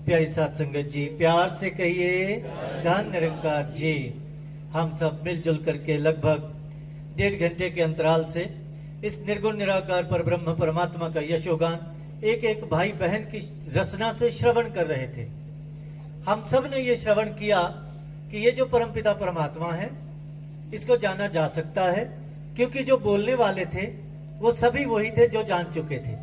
प्यारी साथ संगत जी, प्यार से कहिए धन निरंकार जी। हम सब मिलजुल करके लगभग 1.5 घंटे के अंतराल से इस निर्गुण निराकार पर ब्रह्म परमात्मा का यशोगान एक एक भाई बहन की रचना से श्रवण कर रहे थे। हम सब ने ये श्रवण किया कि ये जो परमपिता परमात्मा है इसको जाना जा सकता है, क्योंकि जो बोलने वाले थे वो सभी वही थे जो जान चुके थे।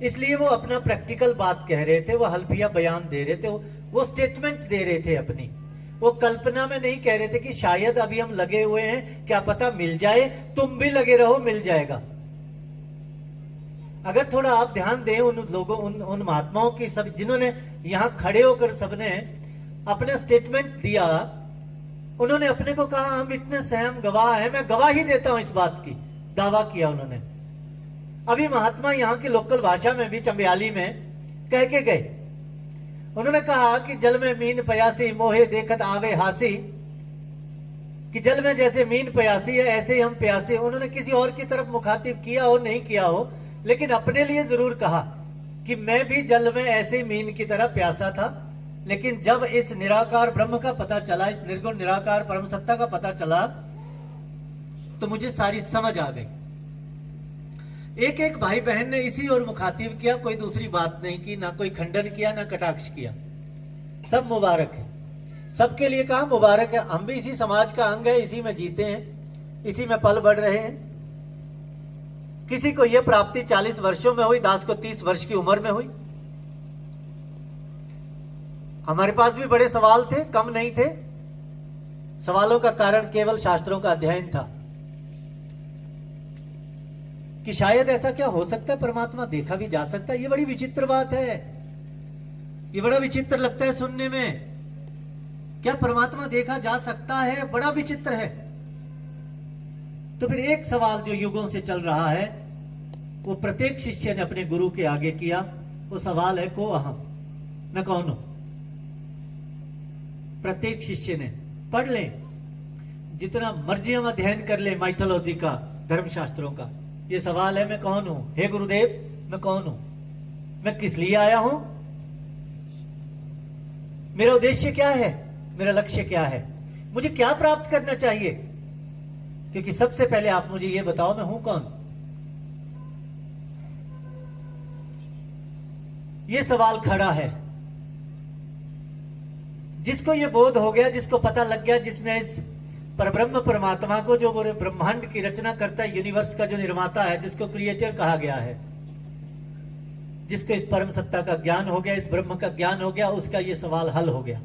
इसलिए वो अपना प्रैक्टिकल बात कह रहे थे, वो हल्फिया बयान दे रहे थे, वो स्टेटमेंट दे रहे थे अपनी। वो कल्पना में नहीं कह रहे थे कि शायद अभी हम लगे हुए हैं, क्या पता मिल जाए, तुम भी लगे रहो मिल जाएगा। अगर थोड़ा आप ध्यान दें उन लोगों उन महात्माओं की, सब जिन्होंने यहां खड़े होकर सबने अपने स्टेटमेंट दिया, उन्होंने अपने को कहा हम इतने सहम गवाह हैं, मैं गवाही देता हूं इस बात की, दावा किया उन्होंने। अभी महात्मा यहाँ की लोकल भाषा में भी चंबियाली में कह के गए। उन्होंने कहा कि जल में मीन प्यासी मोहे देखत आवे हासी, कि जल में जैसे मीन प्यासी है ऐसे ही हम प्यासे। उन्होंने किसी और की तरफ मुखातिब किया हो नहीं किया हो, लेकिन अपने लिए जरूर कहा कि मैं भी जल में ऐसे ही मीन की तरह प्यासा था, लेकिन जब इस निराकार ब्रह्म का पता चला, इस निर्गुण निराकार परम सत्ता का पता चला, तो मुझे सारी समझ आ गई। एक एक भाई बहन ने इसी और मुखातिब किया, कोई दूसरी बात नहीं की, ना कोई खंडन किया ना कटाक्ष किया। सब मुबारक है, सबके लिए कहा मुबारक है। हम भी इसी समाज का अंग है, इसी में जीते हैं, इसी में पल बढ़ रहे हैं। किसी को यह प्राप्ति 40 वर्षों में हुई, दास को 30 वर्ष की उम्र में हुई। हमारे पास भी बड़े सवाल थे, कम नहीं थे। सवालों का कारण केवल शास्त्रों का अध्ययन था कि शायद ऐसा क्या हो सकता है, परमात्मा देखा भी जा सकता है। ये बड़ी विचित्र बात है, ये बड़ा विचित्र लगता है सुनने में। क्या परमात्मा देखा जा सकता है? बड़ा विचित्र है। तो फिर एक सवाल जो युगों से चल रहा है, वो प्रत्येक शिष्य ने अपने गुरु के आगे किया। वो सवाल है को अहम, मैं कौन हूं? प्रत्येक शिष्य ने पढ़ ले, जितना मर्जी हम अध्ययन कर ले माइथोलॉजी का, धर्मशास्त्रों का। ये सवाल है मैं कौन हूं? हे गुरुदेव मैं कौन हूं? मैं किस लिए आया हूं? मेरा उद्देश्य क्या है? मेरा लक्ष्य क्या है? मुझे क्या प्राप्त करना चाहिए? क्योंकि सबसे पहले आप मुझे ये बताओ मैं हूं कौन? ये सवाल खड़ा है। जिसको ये बोध हो गया, जिसको पता लग गया, जिसने इस परब्रह्म परमात्मा को, जो पूरे ब्रह्मांड की रचना करता है, यूनिवर्स का जो निर्माता है, जिसको क्रिएटर कहा गया है, जिसको इस परम सत्ता का ज्ञान हो गया, इस ब्रह्म का ज्ञान हो गया, उसका ये सवाल हल हो गया।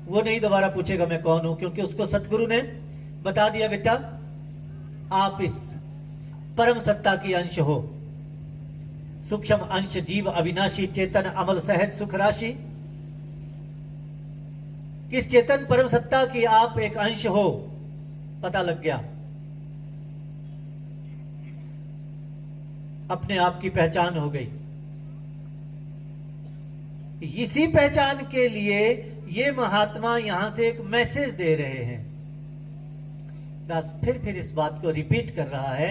वो नहीं दोबारा पूछेगा मैं कौन हूं, क्योंकि उसको सतगुरु ने बता दिया बेटा आप इस परम सत्ता की अंश हो। सूक्ष्म अंश जीव अविनाशी चेतन अमल सहज सुख राशि। किस चेतन परम सत्ता की आप एक अंश हो, पता लग गया। अपने आप की पहचान हो गई। इसी पहचान के लिए ये महात्मा यहां से एक मैसेज दे रहे हैं। दास फिर इस बात को रिपीट कर रहा है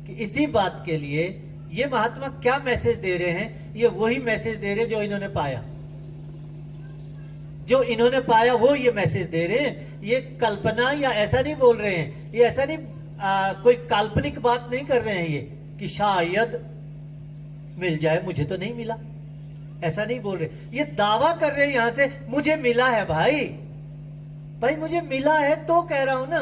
कि इसी बात के लिए ये महात्मा क्या मैसेज दे रहे हैं? ये वही मैसेज दे रहे हैं जो इन्होंने पाया, जो इन्होंने पाया वो ये मैसेज दे रहे हैं। ये कल्पना या ऐसा नहीं बोल रहे हैं, ये ऐसा नहीं कोई काल्पनिक बात नहीं कर रहे हैं ये कि शायद मिल जाए, मुझे तो नहीं मिला, ऐसा नहीं बोल रहे। ये दावा कर रहे हैं यहां से मुझे मिला है। भाई मुझे मिला है तो कह रहा हूं ना।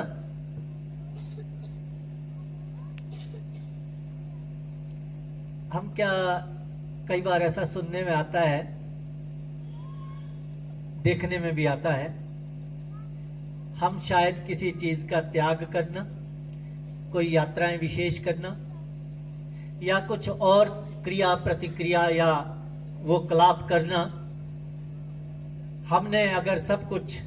हम क्या कई बार ऐसा सुनने में आता है, देखने में भी आता है, हम शायद किसी चीज का त्याग करना, कोई यात्राएं विशेष करना, या कुछ और क्रिया प्रतिक्रिया या वो कलाप करना, हमने अगर सब कुछ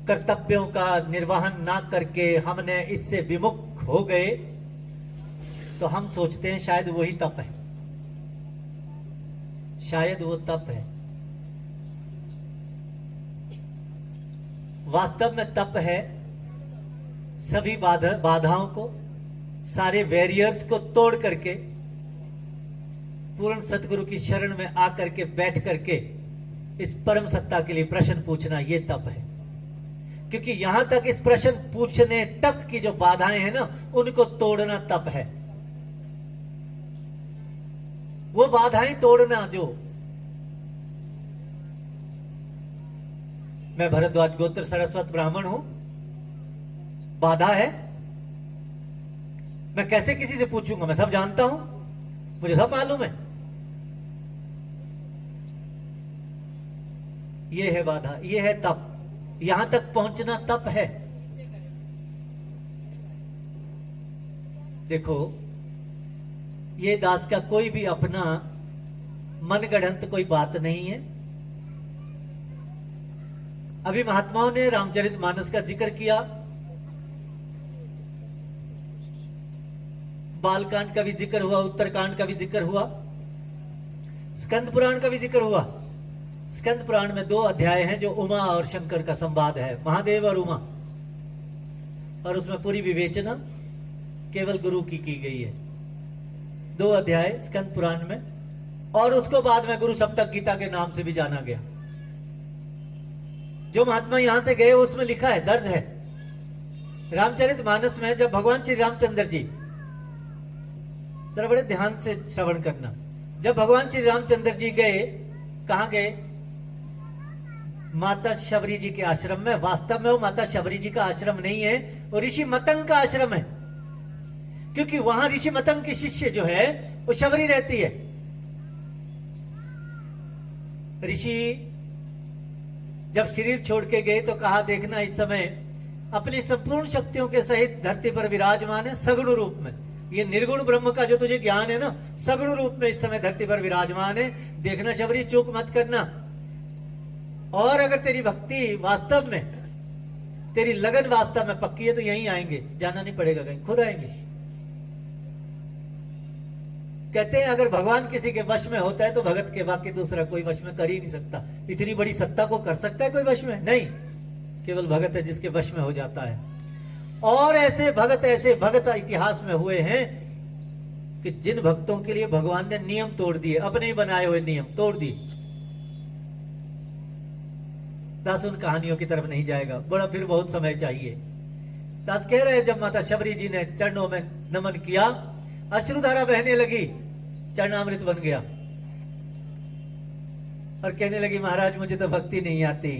कर्तव्यों का निर्वहन ना करके हमने इससे विमुख हो गए, तो हम सोचते हैं शायद वही तप है, शायद वो तप है। वास्तव में तप है सभी बाधाओं को, सारे बैरियर्स को तोड़ करके पूर्ण सतगुरु की शरण में आकर के बैठ करके इस परम सत्ता के लिए प्रश्न पूछना, ये तप है। क्योंकि यहां तक इस प्रश्न पूछने तक की जो बाधाएं हैं ना, उनको तोड़ना तप है। वो बाधाएं तोड़ना, जो मैं भरद्वाज गोत्र सरस्वत ब्राह्मण हूं, बाधा है। मैं कैसे किसी से पूछूंगा? मैं सब जानता हूं, मुझे सब मालूम है। ये है बाधा, ये है तप। यहां तक पहुंचना तप है। देखो, ये दास का कोई भी अपना मनगढ़ंत कोई बात नहीं है। अभी महात्माओं ने रामचरितमानस का जिक्र किया, बालकांड का भी जिक्र हुआ, उत्तरकांड का भी जिक्र हुआ, स्कंद पुराण का भी जिक्र हुआ। स्कंद पुराण में 2 अध्याय हैं जो उमा और शंकर का संवाद है, महादेव और उमा, और उसमें पूरी विवेचना केवल गुरु की गई है। 2 अध्याय स्कंद पुराण में, और उसको बाद में गुरु सप्तक गीता के नाम से भी जाना गया। जो महात्मा यहां से गए उसमें लिखा है, दर्ज है। रामचरितमानस में जब भगवान श्री रामचंद्र जी, जरा बड़े ध्यान से श्रवण करना, जब भगवान श्री रामचंद्र जी गए, कहां गए? माता शबरी जी के आश्रम में। वास्तव में वो माता शबरी जी का आश्रम नहीं है, वो ऋषि मतंग का आश्रम है। क्योंकि वहां ऋषि मतंग की शिष्य जो है वो शबरी रहती है। ऋषि जब शरीर छोड़ के गए तो कहा, देखना इस समय अपनी संपूर्ण शक्तियों के सहित धरती पर विराजमान है, सगुण रूप में। ये निर्गुण ब्रह्म का जो तुझे ज्ञान है ना, सगुण रूप में इस समय धरती पर विराजमान है। देखना शबरी, चूक मत करना। और अगर तेरी भक्ति वास्तव में, तेरी लगन वास्तव में पक्की है तो यहीं आएंगे, जाना नहीं पड़ेगा कहीं, खुद आएंगे। कहते हैं अगर भगवान किसी के वश में होता है तो भगत के वाक्य दूसरा कोई वश में कर ही नहीं सकता। इतनी बड़ी सत्ता को कर सकता है कोई वश में? नहीं, केवल भगत है जिसके वश में हो जाता है। और ऐसे भगत इतिहास में हुए हैं कि जिन भक्तों के लिए भगवान ने नियम तोड़ दिए, अपने ही बनाए हुए नियम तोड़ दिए। दास उन कहानियों की तरफ नहीं जाएगा, बड़ा फिर बहुत समय चाहिए। दास कह रहे हैं, जब माता शबरी जी ने चरणों में नमन किया, अश्रुधारा बहने लगी, चरणामृत बन गया, और कहने लगी, महाराज मुझे तो भक्ति नहीं आती,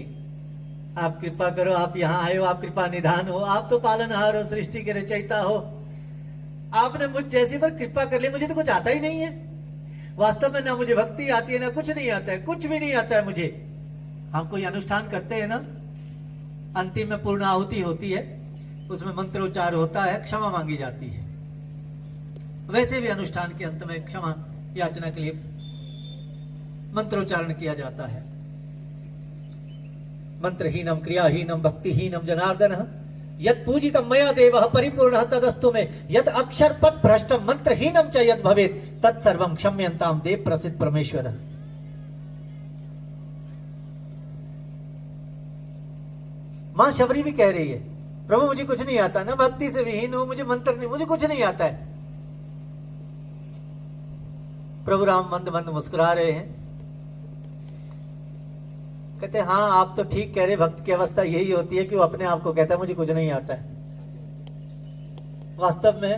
आप कृपा करो, आप यहाँ आए हो, आप कृपा निधान हो, आप तो पालनहार हो, सृष्टि के रचयिता हो, आपने मुझ जैसी पर कृपा कर ली, मुझे तो कुछ आता ही नहीं है। वास्तव में ना मुझे भक्ति आती है, ना कुछ नहीं आता है, कुछ भी नहीं आता है मुझे। हम कोई अनुष्ठान करते हैं ना, अंतिम में पूर्ण आहुति होती है, उसमें मंत्रोच्चार होता है, क्षमा मांगी जाती है। वैसे भी अनुष्ठान के अंत में क्षमा याचना के लिए मंत्रोच्चारण किया जाता है। मंत्रहीनम क्रियाहीनम भक्तिहीनम जनार्दन यद पूजितम मया देवः परिपूर्णः तदस्तु में, यद अक्षर पद भ्रष्टम मंत्रहीनम च यद भवेत् तत्सर्वं क्षम्यन्ताम देव प्रसिद्ध परमेश्वर। मां शबरी भी कह रही है, प्रभु मुझे कुछ नहीं आता, ना भक्ति से विहीन हूं, मुझे मंत्र नहीं, मुझे कुछ नहीं आता है। प्रभु राम मंद मंद मुस्कुरा रहे हैं, कहते हैं, हाँ आप तो ठीक कह रहे, भक्त की अवस्था यही होती है कि वो अपने आप को कहता है मुझे कुछ नहीं आता है। वास्तव में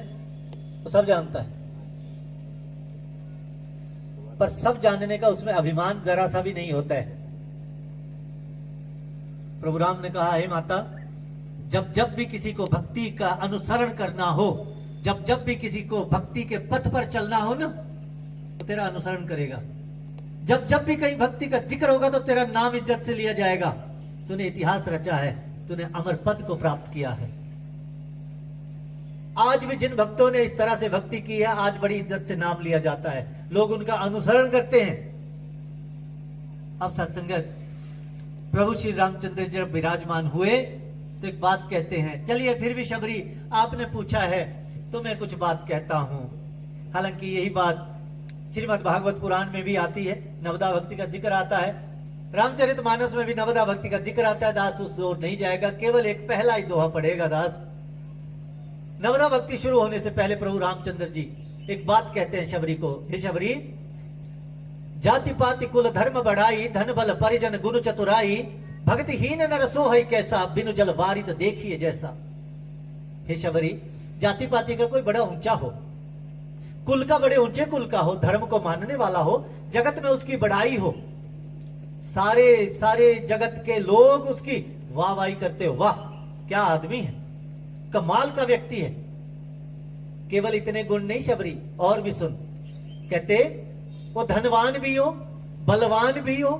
वो सब जानता है, पर सब जानने का उसमें अभिमान जरा सा भी नहीं होता है। प्रभु राम ने कहा, हे माता, जब जब भी किसी को भक्ति का अनुसरण करना हो, जब जब भी किसी को भक्ति के पथ पर चलना हो ना, तो तेरा अनुसरण करेगा। जब जब भी कहीं भक्ति का जिक्र होगा तो तेरा नाम इज्जत से लिया जाएगा। तूने इतिहास रचा है, तूने अमर पद को प्राप्त किया है। आज भी जिन भक्तों ने इस तरह से भक्ति की है, आज बड़ी इज्जत से नाम लिया जाता है, लोग उनका अनुसरण करते हैं। अब सत्संगत, प्रभु श्री रामचंद्र जब विराजमान हुए तो एक बात कहते हैं, चलिए फिर भी शबरी आपने पूछा है तो मैं कुछ बात कहता हूं। हालांकि यही बात श्रीमद् भागवत पुराण में भी आती है, नवदा भक्ति का जिक्र आता है, रामचरितमानस में भी नवदा भक्ति का जिक्र आता है। दास उस ओर नहीं जाएगा, केवल एक पहला ही दोहा पड़ेगा। दास, नवदा भक्ति शुरू होने से पहले प्रभु रामचंद्र जी एक बात कहते हैं शबरी को, हे शबरी, जाति पाति कुल धर्म बढ़ाई, धन बल परिजन गुण चतुराई, भक्तिहीन नर सो है कैसा, बिनु जल वारित देखिए जैसा। हे शबरी, जाति पाति का कोई बड़ा ऊंचा हो, कुल का बड़े ऊंचे कुल का हो, धर्म को मानने वाला हो, जगत में उसकी बढ़ाई हो, सारे सारे जगत के लोग उसकी वाहवाही करते हो, वाह क्या आदमी है, कमाल का व्यक्ति है। केवल इतने गुण नहीं शबरी, और भी सुन। कहते वो धनवान भी हो, बलवान भी हो,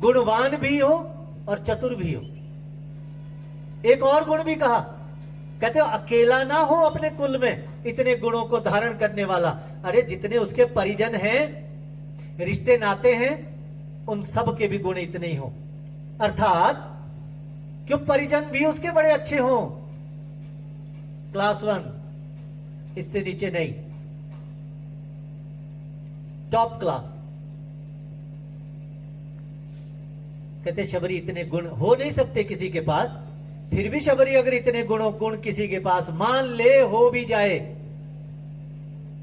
गुणवान भी हो और चतुर भी हो। एक और गुण भी कहा, कहते हो अकेला ना हो अपने कुल में इतने गुणों को धारण करने वाला। अरे जितने उसके परिजन हैं, रिश्ते नाते हैं, उन सब के भी गुण इतने ही हो। अर्थात क्यों परिजन भी उसके बड़े अच्छे हों, क्लास 1, इससे नीचे नहीं, टॉप क्लास। कहते शबरी इतने गुण हो नहीं सकते किसी के पास, फिर भी शबरी अगर इतने गुण किसी के पास मान ले हो भी जाए,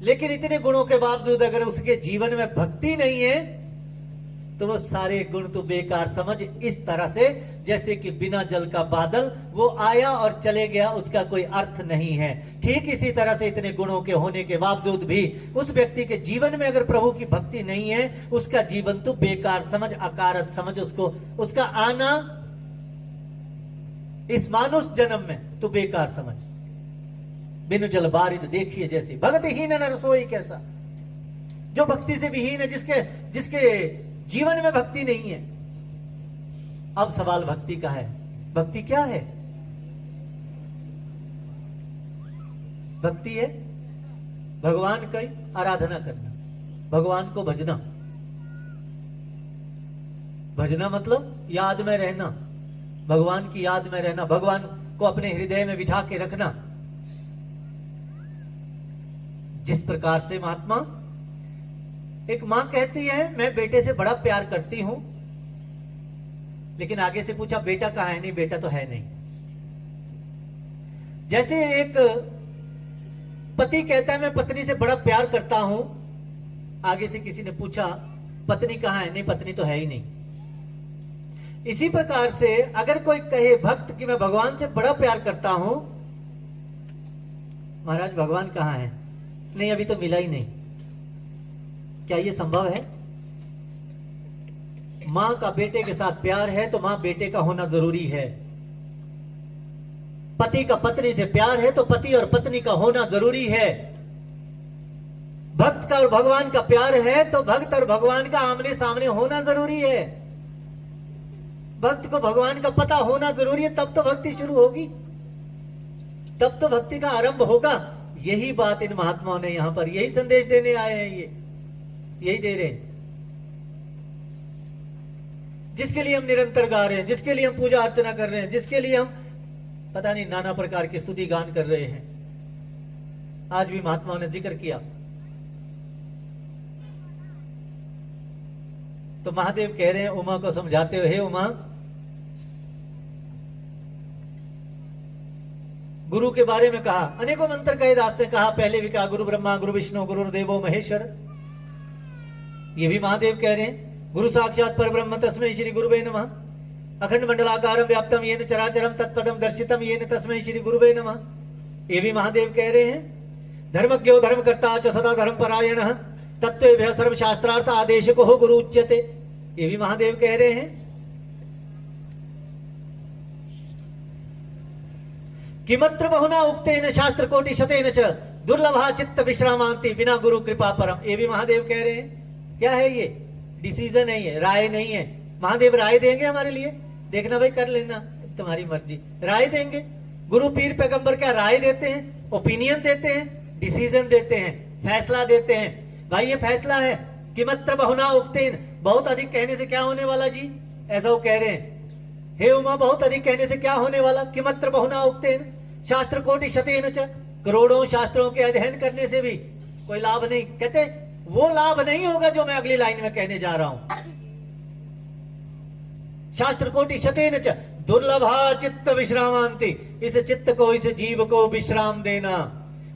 लेकिन इतने गुणों के बावजूद अगर उसके जीवन में भक्ति नहीं है तो वो सारे गुण तो बेकार समझ। इस तरह से जैसे कि बिना जल का बादल, वो आया और चले गया, उसका कोई अर्थ नहीं है। ठीक इसी तरह से इतने गुणों के होने के बावजूद भी उस व्यक्ति के जीवन में अगर प्रभु की भक्ति नहीं है, उसका जीवन तो बेकार समझ, अकारत समझ। उसको उसका आना इस मानुष जन्म में तो बेकार समझ। बिनु जल बारिद देखिए जैसी, भक्तिहीन नर सोई कैसा। जो भक्ति से विहीन है, जिसके जीवन में भक्ति नहीं है। अब सवाल भक्ति का है। भक्ति क्या है? भक्ति है भगवान की आराधना करना, भगवान को भजना। भजना मतलब याद में रहना, भगवान की याद में रहना, भगवान को अपने हृदय में बिठा के रखना। जिस प्रकार से महात्मा, एक मां कहती है मैं बेटे से बड़ा प्यार करती हूं, लेकिन आगे से पूछा बेटा कहाँ है? नहीं, बेटा तो है नहीं। जैसे एक पति कहता है मैं पत्नी से बड़ा प्यार करता हूं, आगे से किसी ने पूछा पत्नी कहाँ है? नहीं, पत्नी तो है ही नहीं। इसी प्रकार से अगर कोई कहे भक्त कि मैं भगवान से बड़ा प्यार करता हूं, महाराज भगवान कहाँ है? नहीं, अभी तो मिला ही नहीं। क्या ये संभव है? मां का बेटे के साथ प्यार है तो मां बेटे का होना जरूरी है। पति का पत्नी से प्यार है तो पति और पत्नी का होना जरूरी है। भक्त का और भगवान का प्यार है तो भक्त और भगवान का आमने सामने होना जरूरी है। भक्त को भगवान का पता होना जरूरी है, तब तो भक्ति शुरू होगी, तब तो भक्ति का आरंभ होगा। यही बात इन महात्माओं ने यहां पर, यही संदेश देने आए हैं, ये यही दे रहे हैं। जिसके लिए हम निरंतर गा रहे हैं, जिसके लिए हम पूजा अर्चना कर रहे हैं, जिसके लिए हम पता नहीं नाना प्रकार की स्तुति गान कर रहे हैं, आज भी महात्माओं ने जिक्र किया। तो महादेव कह रहे हैं उमा को समझाते हुए, हे उमा, गुरु के बारे में कहा, अनेकों मंत्र कहे दास्ते, कहा पहले भी कहा गुरु ब्रह्मा गुरु विष्णु गुरुर्देवो महेश्वर। ये भी महादेव कह रहे हैं गुरु साक्षात परब्रह्म तस्मै श्री गुरुवे नमः। अखंड मंडलाकारं व्याप्तम येन चराचरम तत्पदम दर्शितम येन तस्मै श्री गुरुवे नमः। ये भी महादेव कह रहे हैं धर्मज्ञो धर्मकर्ता च सदा धर्म परायणः तत्त्वेभ्यः सर्व शास्त्रार्थ आदेशको गुरु उच्यते। ये भी महादेव कह रहे हैं किमत्र बहुना उक्तेन शास्त्र कोटि शतेन च दुर्लभा चित्त विश्रामांति बिना गुरु कृपा परम। ये भी महादेव कह रहे हैं। क्या है ये? डिसीजन है, ये राय नहीं है। महादेव राय देंगे हमारे लिए, देखना भाई कर लेना, तुम्हारी मर्जी। राय देंगे। गुरु पीर पैगंबर क्या राय देते हैं? ओपिनियन देते हैं, डिसीजन देते हैं, फैसला देते हैं। भाई ये फैसला है किमत्र बहुना उक्तेन, बहुत अधिक कहने से क्या होने वाला जी? ऐसा वो कह रहे हैं। हे उमा, बहुत अधिक कहने से क्या होने वाला? किमत्र बहुना उक्तेन शास्त्र कोटि शतेन च, करोड़ों शास्त्रों के अध्ययन करने से भी कोई लाभ नहीं। कहते वो लाभ नहीं होगा जो मैं अगली लाइन में कहने जा रहा हूं। शास्त्र कोटि शतेन च दुर्लभा चित्त विश्रामांति, इस चित्त को, इस जीव को विश्राम देना,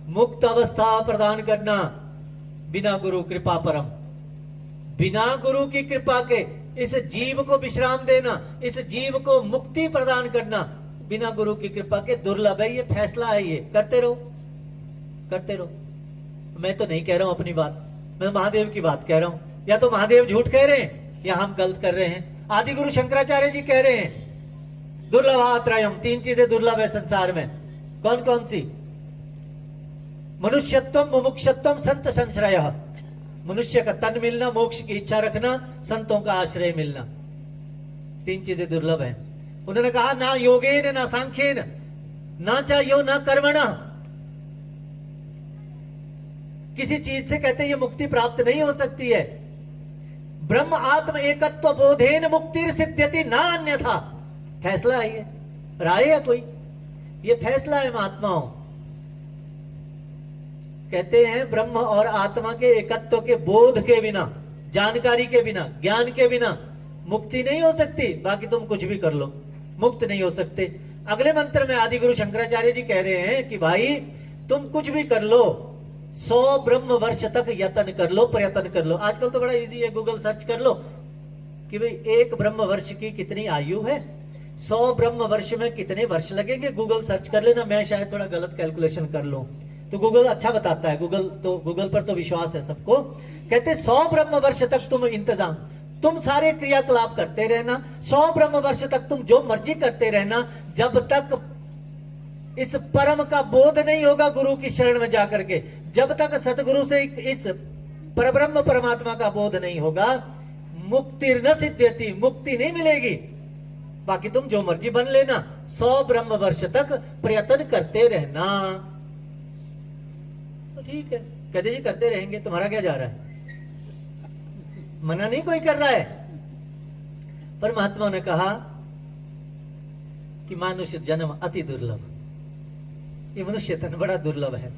मुक्त अवस्था प्रदान करना बिना गुरु कृपा परम। बिना गुरु की कृपा के इस जीव को विश्राम देना, इस जीव को मुक्ति प्रदान करना बिना गुरु की कृपा के दुर्लभ है। ये फैसला है, ये करते रहो, करते रहो। मैं तो नहीं कह रहा हूं अपनी बात, मैं महादेव की बात कह रहा हूं। या तो महादेव झूठ कह रहे हैं या हम गलत कर रहे हैं। आदि गुरु शंकराचार्य जी कह रहे हैं दुर्लभात्रयम्, 3 चीजें दुर्लभ है संसार में। कौन कौन सी? मनुष्यत्वम, मुमुक्षत्वम, संत संश्रय। मनुष्य का तन मिलना, मोक्ष की इच्छा रखना, संतों का आश्रय मिलना, 3 चीजें दुर्लभ हैं। उन्होंने कहा ना योगेन ना सांख्येन ना चाह्यो ना कर्मणा। किसी चीज से कहते ये मुक्ति प्राप्त नहीं हो सकती है। ब्रह्म आत्म एकत्व बोधेन मुक्तिर सिद्ध्यति ना अन्यथा। फैसला है, ये राय है कोई? ये फैसला है महात्माओं। कहते हैं ब्रह्म और आत्मा के एकत्व के बोध के बिना, जानकारी के बिना, ज्ञान के बिना मुक्ति नहीं हो सकती। बाकी तुम कुछ भी कर लो, मुक्त नहीं हो सकते। अगले मंत्र में आदि गुरु शंकराचार्य जी कह रहे हैं कि भाई तुम कुछ भी कर लो, 100 ब्रह्म वर्ष तक यत्न कर लो, प्रयत्न कर लो। आजकल तो बड़ा इजी है, गूगल सर्च कर लो कि भाई 1 ब्रह्म वर्ष की कितनी आयु है, 100 ब्रह्म वर्ष में कितने वर्ष लगेंगे, गूगल सर्च कर लेना। मैं शायद थोड़ा गलत कैलकुलेशन कर लूं तो गूगल अच्छा बताता है। गूगल पर तो विश्वास है सबको। कहते 100 ब्रह्म वर्ष तक तुम इंतजाम, तुम सारे क्रियाकलाप करते रहना, 100 ब्रह्म वर्ष तक तुम जो मर्जी करते रहना, जब तक इस परम का बोध नहीं होगा गुरु की शरण में जाकर के, जब तक सतगुरु से इस परब्रह्म परमात्मा का बोध नहीं होगा, मुक्ति न सिद्ध्यति, मुक्ति नहीं मिलेगी। बाकी तुम जो मर्जी बन लेना, 100 ब्रह्म वर्ष तक प्रयत्न करते रहना। तो ठीक है, कहते जी करते रहेंगे, तुम्हारा क्या जा रहा है? मना नहीं कोई कर रहा है। पर महात्माओं ने कहा कि मनुष्य जन्म अति दुर्लभ, ये मनुष्य तन बड़ा दुर्लभ है।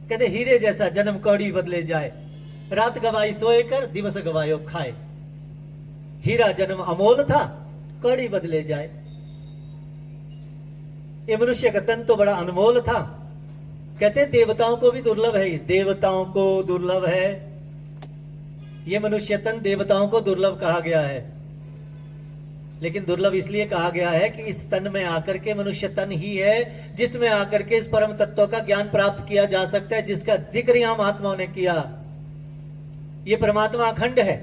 कहते हीरे जैसा जन्म कौड़ी बदले जाए, रात गवाई सोए कर दिवस गवायो खाए। हीरा जन्म अमोल था, कौड़ी बदले जाए। ये मनुष्य का तन तो बड़ा अनमोल था। कहते देवताओं को भी दुर्लभ है, देवताओं को दुर्लभ है। ये मनुष्य तन देवताओं को दुर्लभ कहा गया है, लेकिन दुर्लभ इसलिए कहा गया है कि इस तन में आकर के, मनुष्य तन ही है जिसमें आकर के इस परम तत्व का ज्ञान प्राप्त किया जा सकता है, जिसका जिक्र यहां महात्माओं ने किया। ये परमात्मा अखंड है।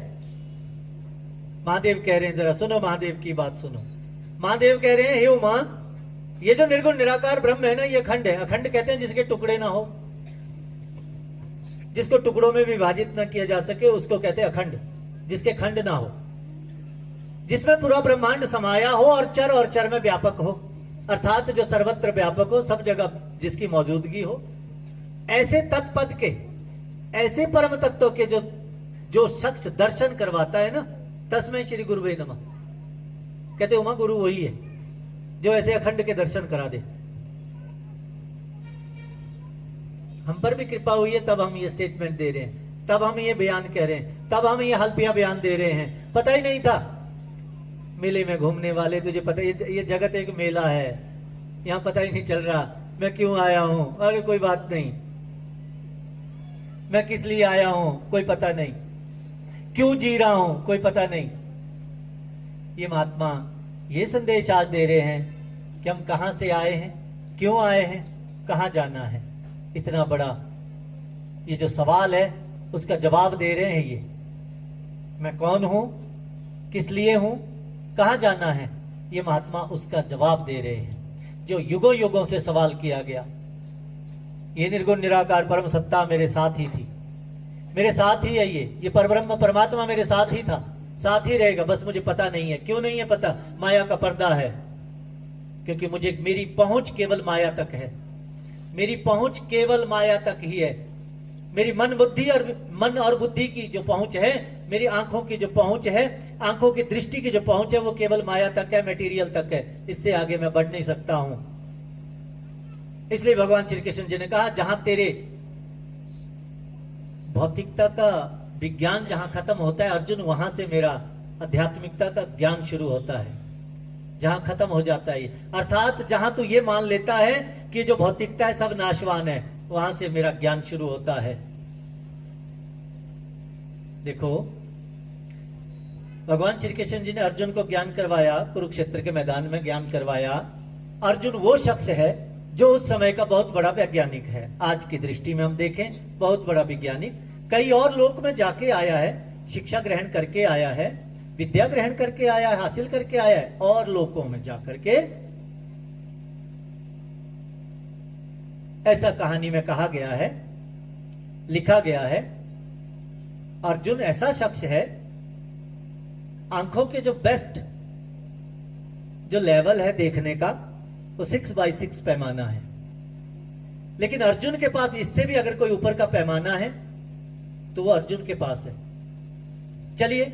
महादेव कह रहे हैं, जरा सुनो महादेव की बात सुनो। महादेव कह रहे हैं हे उमा, ये जो निर्गुण निराकार ब्रह्म है ना, ये अखंड है। अखंड कहते हैं जिसके टुकड़े ना हो, जिसको टुकड़ों में विभाजित ना किया जा सके, उसको कहते हैं अखंड। जिसके खंड ना हो, जिसमें पूरा ब्रह्मांड समाया हो और चर में व्यापक हो, अर्थात जो सर्वत्र व्यापक हो, सब जगह जिसकी मौजूदगी हो। ऐसे तत्पद के, ऐसे परम तत्व के जो शख्स दर्शन करवाता है ना, तस्मै श्री गुरुवे नमः। कहते उमा गुरु वही है जो ऐसे अखंड के दर्शन करा दे। हम पर भी कृपा हुई है, तब हम ये स्टेटमेंट दे रहे हैं, तब हम ये बयान कह रहे हैं, तब हम ये हल्फिया बयान दे रहे हैं। पता ही नहीं था। मेले में घूमने वाले, तुझे पता ये जगत एक मेला है, यहां पता ही नहीं चल रहा मैं क्यों आया हूं। अरे कोई बात नहीं, मैं किस लिए आया हूं कोई पता नहीं, क्यों जी रहा हूं कोई पता नहीं। ये महात्मा ये संदेश आज दे रहे हैं कि हम कहां से आए हैं, क्यों आए हैं, कहां जाना है। इतना बड़ा ये जो सवाल है उसका जवाब दे रहे हैं। ये मैं कौन हूं, किस लिए हूं, कहां जाना है, ये महात्मा उसका जवाब दे रहे हैं जो युगों युगों से सवाल किया गया। ये निर्गुण निराकार परम सत्ता मेरे साथ ही थी, मेरे साथ ही है। ये परब्रह्म परमात्मा मेरे साथ ही था, साथ ही रहेगा, बस मुझे पता नहीं है। क्यों नहीं है पता? माया का पर्दा है, क्योंकि मुझे मेरी पहुंच केवल माया तक है, मेरी पहुंच केवल माया तक ही है। मेरी मन और बुद्धि की जो पहुंच है, मेरी आंखों की जो पहुंच है, आंखों की दृष्टि की जो पहुंच है, वो केवल माया तक है, मटेरियल तक है। इससे आगे मैं बढ़ नहीं सकता हूं। इसलिए भगवान श्री कृष्ण जी ने कहा जहां तेरे भौतिकता का विज्ञान जहां खत्म होता है अर्जुन, वहां से मेरा आध्यात्मिकता का ज्ञान शुरू होता है। जहां खत्म हो जाता है, अर्थात जहां तू ये मान लेता है कि जो भौतिकता है सब नाशवान है, वहां से मेरा ज्ञान शुरू होता है। देखो भगवान श्री कृष्ण जी ने अर्जुन को ज्ञान करवाया, कुरुक्षेत्र के मैदान में ज्ञान करवाया। अर्जुन वो शख्स है जो उस समय का बहुत बड़ा वैज्ञानिक है। आज की दृष्टि में हम देखें, बहुत बड़ा वैज्ञानिक, कई और लोक में जाके आया है, शिक्षा ग्रहण करके आया है, विद्या ग्रहण करके आया है, हासिल करके आया है, और लोकों में जाकर के ऐसा कहानी में कहा गया है, लिखा गया है, अर्जुन ऐसा शख्स है, आंखों के जो बेस्ट जो लेवल है देखने का, वो 6x6 पैमाना है। लेकिन अर्जुन के पास इससे भी अगर कोई ऊपर का पैमाना है तो वो अर्जुन के पास है। चलिए,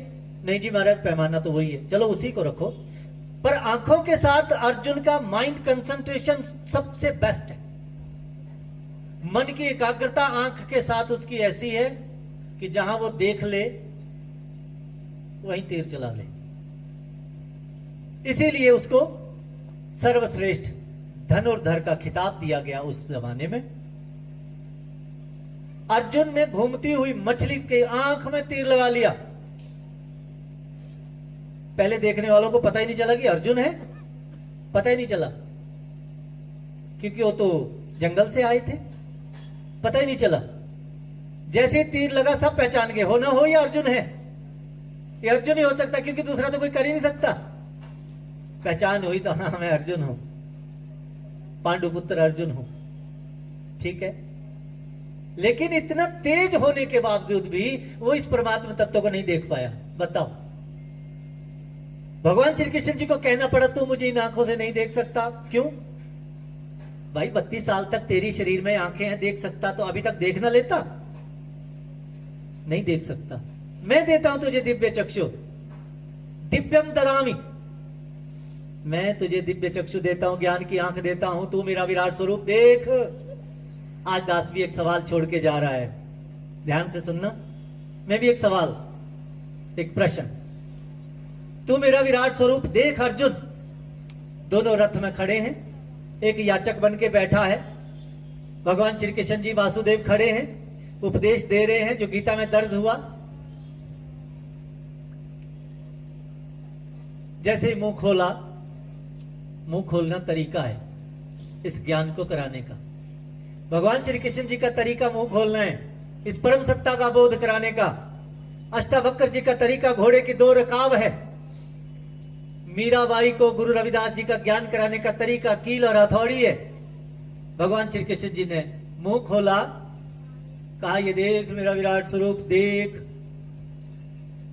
नहीं जी महाराज पैमाना तो वही है, चलो उसी को रखो, पर आंखों के साथ अर्जुन का माइंड कंसंट्रेशन सबसे बेस्ट है। मन की एकाग्रता आंख के साथ उसकी ऐसी है कि जहां वो देख ले वहीं तीर चला ले। इसीलिए उसको सर्वश्रेष्ठ धनुर्धर का खिताब दिया गया उस जमाने में। अर्जुन ने घूमती हुई मछली के आंख में तीर लगा लिया। पहले देखने वालों को पता ही नहीं चला कि अर्जुन है, पता ही नहीं चला, क्योंकि वो तो जंगल से आए थे, पता ही नहीं चला। जैसे तीर लगा सब पहचान गए, हो ना हो ये अर्जुन है, ये अर्जुन ही हो सकता, क्योंकि दूसरा तो कोई कर ही नहीं सकता। पहचान हुई तो हाँ मैं अर्जुन हूं, पांडुपुत्र अर्जुन हूं, ठीक है। लेकिन इतना तेज होने के बावजूद भी वो इस परमात्मा तत्व को नहीं देख पाया। बताओ, भगवान श्री कृष्ण जी को कहना पड़ा तू मुझे इन आंखों से नहीं देख सकता, क्यों भाई? 32 साल तक तेरी शरीर में आंखें हैं, देख सकता तो अभी तक देख ना लेता? नहीं देख सकता। मैं देता हूं तुझे दिव्य चक्षु, दिव्यम ददामि, मैं तुझे दिव्य चक्षु देता हूं, ज्ञान की आंख देता हूं, तू मेरा विराट स्वरूप देख। आज दास भी एक सवाल छोड़ के जा रहा है, ध्यान से सुनना। मैं भी एक सवाल, एक प्रश्न, तू मेरा विराट स्वरूप देख अर्जुन। दोनों रथ में खड़े हैं, एक याचक बन के बैठा है, भगवान श्री कृष्ण जी वासुदेव खड़े हैं, उपदेश दे रहे हैं जो गीता में दर्ज हुआ। जैसे ही मुंह खोला, मुंह खोलना तरीका है इस ज्ञान को कराने का। भगवान श्री कृष्ण जी का तरीका मुंह खोलना है, इस परम सत्ता का बोध कराने का। अष्टावक्र जी का तरीका घोड़े की 2 रकाब है। मीराबाई को गुरु रविदास जी का ज्ञान कराने का तरीका कील और हथौड़ी है। भगवान श्री कृष्ण जी ने मुंह खोला, कहा ये देख मेरा विराट स्वरूप देख।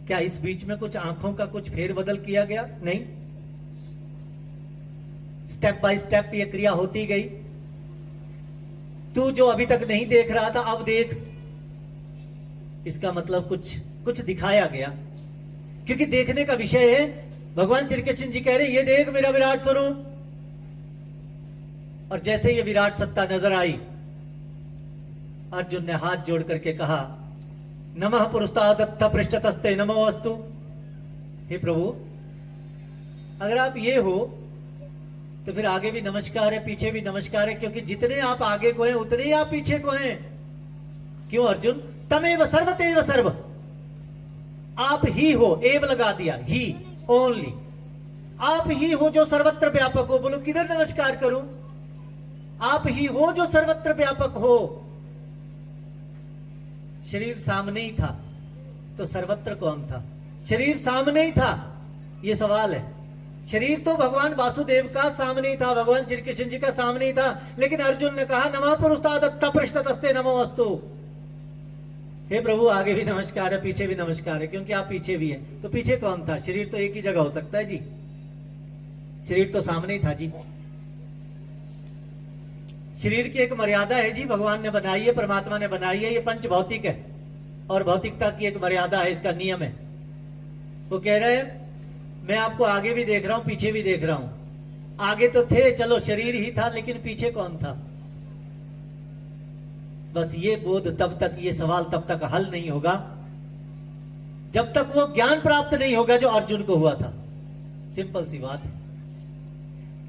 क्या इस बीच में कुछ आंखों का कुछ फेरबदल किया गया? नहीं, स्टेप बाय स्टेप ये क्रिया होती गई। तू जो अभी तक नहीं देख रहा था अब देख, इसका मतलब कुछ दिखाया गया, क्योंकि देखने का विषय है। भगवान श्री कृष्ण जी कह रहे ये देख मेरा विराट स्वरूप। और जैसे ये विराट सत्ता नजर आई, अर्जुन ने हाथ जोड़ करके कहा नमः पुरस्तादत्थ पृष्ठतस्ते नमो अस्तु। हे प्रभु, अगर आप ये हो तो फिर आगे भी नमस्कार है, पीछे भी नमस्कार है, क्योंकि जितने आप आगे को हैं उतने ही आप पीछे को हैं। क्यों अर्जुन? तमेव सर्वतेव सर्व, आप ही हो, एव लगा दिया, ही ओनली, आप ही हो जो सर्वत्र व्यापक हो। बोलो किधर नमस्कार करूं? आप ही हो जो सर्वत्र व्यापक हो। शरीर सामने ही था तो सर्वत्र कौन था? शरीर सामने ही था, यह सवाल है। शरीर तो भगवान वासुदेव का सामने ही था, भगवान श्री कृष्ण जी का सामने ही था, लेकिन अर्जुन ने कहा नमः पुरस्तादत्थ पृष्ठतस्ते नमो अस्तु। हे प्रभु, आगे भी नमस्कार है, पीछे भी नमस्कार है, क्योंकि आप पीछे भी हैं। तो पीछे कौन था? शरीर तो एक ही जगह हो सकता है जी, शरीर तो सामने ही था जी। शरीर की एक मर्यादा है जी, भगवान ने बनाई है, परमात्मा ने बनाई है। ये पंच भौतिक है और भौतिकता की एक मर्यादा है, इसका नियम है। वो कह रहे हैं मैं आपको आगे भी देख रहा हूं, पीछे भी देख रहा हूं। आगे तो थे, चलो शरीर ही था, लेकिन पीछे कौन था? बस ये बोध तब तक, ये सवाल तब तक हल नहीं होगा जब तक वो ज्ञान प्राप्त नहीं होगा जो अर्जुन को हुआ था। सिंपल सी बात है।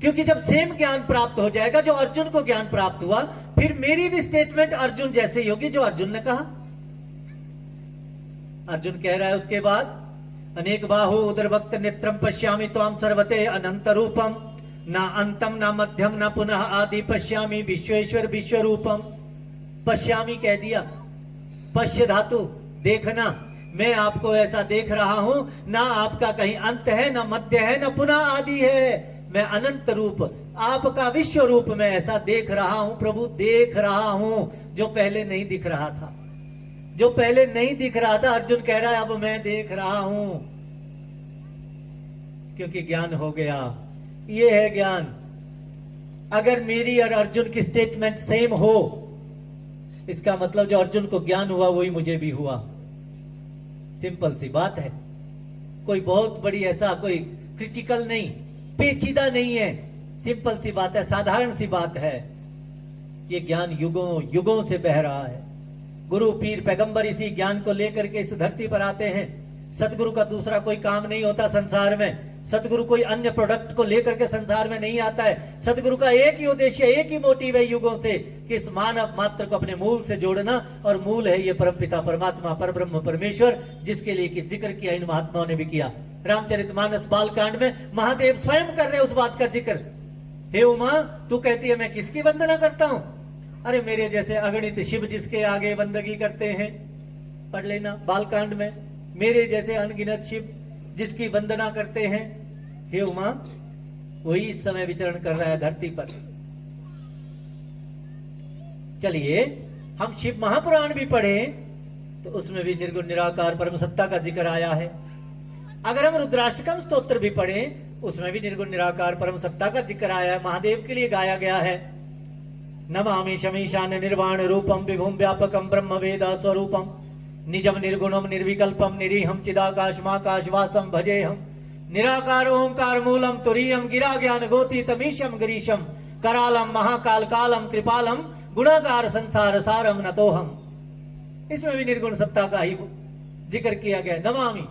क्योंकि जब सेम ज्ञान प्राप्त हो जाएगा जो अर्जुन को ज्ञान प्राप्त हुआ, फिर मेरी भी स्टेटमेंट अर्जुन जैसे ही होगी जो अर्जुन ने कहा। अर्जुन कह रहा है उसके बाद अनेक बाहु उदरवक्त नेत्रम पश्यामि त्वाम सर्वते अनंत रूपम, ना अंतम ना मध्यम ना पुनः आदि पश्यामि विश्वेश्वर विश्व रूपम। पश्यामि कह दिया, पश्य धातु देखना, मैं आपको ऐसा देख रहा हूं, ना आपका कहीं अंत है, ना मध्य है, ना पुनः आदि है। मैं अनंत रूप, आपका विश्व रूप में ऐसा देख रहा हूं प्रभु, देख रहा हूं जो पहले नहीं दिख रहा था, जो पहले नहीं दिख रहा था। अर्जुन कह रहा है अब मैं देख रहा हूं, क्योंकि ज्ञान हो गया। ये है ज्ञान। अगर मेरी और अर्जुन की स्टेटमेंट सेम हो, इसका मतलब जो अर्जुन को ज्ञान हुआ वही मुझे भी हुआ। सिंपल सी बात है, कोई बहुत बड़ी ऐसा कोई क्रिटिकल नहीं, पेचीदा नहीं है, सिंपल सी बात है, साधारण सी बात है। ये ज्ञान युगों युगों से बह रहा है। गुरु पीर पैगंबर इसी ज्ञान को लेकर के इस धरती पर आते हैं। सतगुरु का दूसरा कोई काम नहीं होता संसार में। सतगुरु कोई अन्य प्रोडक्ट को लेकर के संसार में नहीं आता है। सतगुरु का एक ही उद्देश्य, एक ही मोटिव है युगों से, कि इस मानव मात्र को अपने मूल से जोड़ना। और मूल है ये परमपिता परमात्मा परब्रह्म परमेश्वर, जिसके लिए कि जिक्र किया इन महात्माओं ने भी किया। रामचरितमानस बालकांड में महादेव स्वयं कर रहे उस बात का जिक्र। हे उमा, तू कहती है मैं किसकी वंदना करता हूं? अरे मेरे जैसे अगणित शिव जिसके आगे बंदगी करते हैं, पढ़ लेना बालकांड में, मेरे जैसे अनगिनत शिव जिसकी वंदना करते हैं। हे उमा, वही इस समय विचरण कर रहा है धरती पर। चलिए हम शिव महापुराण भी पढ़े तो उसमें भी निर्गुण निराकार परम सत्ता का जिक्र आया है। अगर हम रुद्राष्टकम स्तोत्र भी पढ़े उसमें भी निर्गुण निराकार परम सत्ता का जिक्र आया है, महादेव के लिए गाया गया है। नमामि शमीशान निर्वाण रूपम विभुम व्यापकम ब्रह्म वेद स्वरूपम निजम निर्गुणम निर्विकल्पम निरीहम चिदाकाशमाकाशवासम भजेहम निराकार ओंकार मूलम तुरीयम गिरा ज्ञान गोती तमीशम गिरीशम करालम महाकाल कालम कृपालम गुणाकार संसार सारम नतोहम। इसमें भी निर्गुण सत्ता का ही जिक्र किया गया। नमामि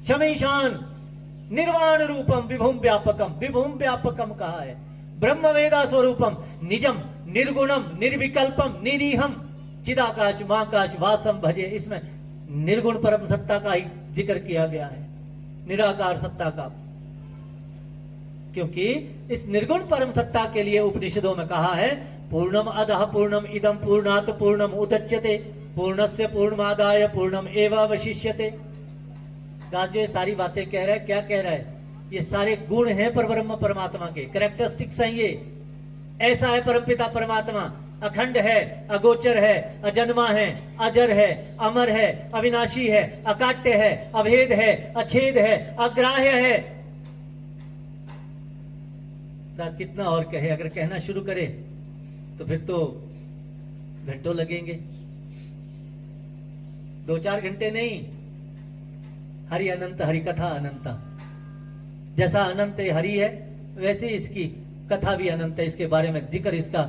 शमीशान निर्वाण रूपम विभुम व्यापकम, विभुम व्यापकम कहा है, ब्रह्म वेदा स्वरूपम निजम निर्गुणम निर्विकल्पम निरीहम चिदाकाश महाकाश वासम भजे। इसमें निर्गुण परम सत्ता का ही जिक्र किया गया है, निराकार सत्ता का। क्योंकि इस निर्गुण परम सत्ता के लिए उपनिषदों में कहा है पूर्णम अधः पूर्णम इदम पूर्णात पूर्णम उदच्यते पूर्णस्य पूर्णमादाय पूर्णम एवावशिष्यते। दास जो ये सारी बातें कह रहा है, क्या कह रहा है? ये सारे गुण हैं परब्रह्म परमात्मा के, कैरेक्टरिस्टिक्स हैं ये। ऐसा है परमपिता परमात्मा, अखंड है, अगोचर है, अजन्मा है, अजर है, अमर है, अविनाशी है, अकाट्य है, अभेद है, अछेद है, अग्राह्य है। दास कितना और कहे, अगर कहना शुरू करे तो फिर तो घंटों लगेंगे, 2-4 घंटे नहीं। हरि अनंत, हरि कथा अनंता। जैसा अनंत हरि है वैसे इसकी कथा भी अनंत है, इसके बारे में जिक्र, इसका